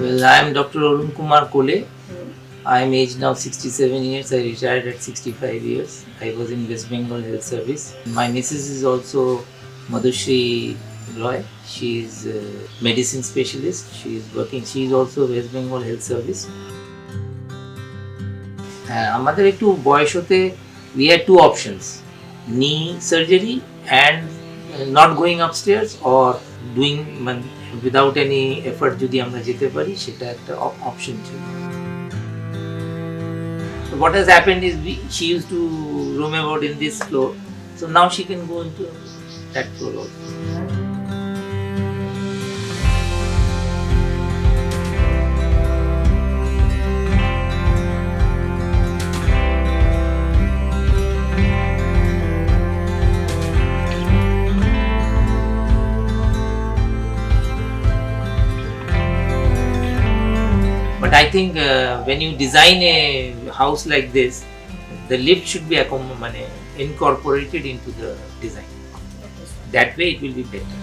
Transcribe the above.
Well, I am Dr. Arun Kumar Kole. I am aged now 67 years. I retired at 65 years. I was in West Bengal Health Service. My missus is also Madhushri Roy. She is a medicine specialist. She is working. She is also West Bengal Health Service. আমাদের একটু বয়স হতে we had two options, knee surgery and not going upstairs or doing without any effort যদি আমরা যেতে পারি সেটা একটা option ছিল. So what has happened is she used to roam about in this floor, so now she can go into that floor also. But I think when you design a house like this, the lift should be incorporated into the design. That way it will be better.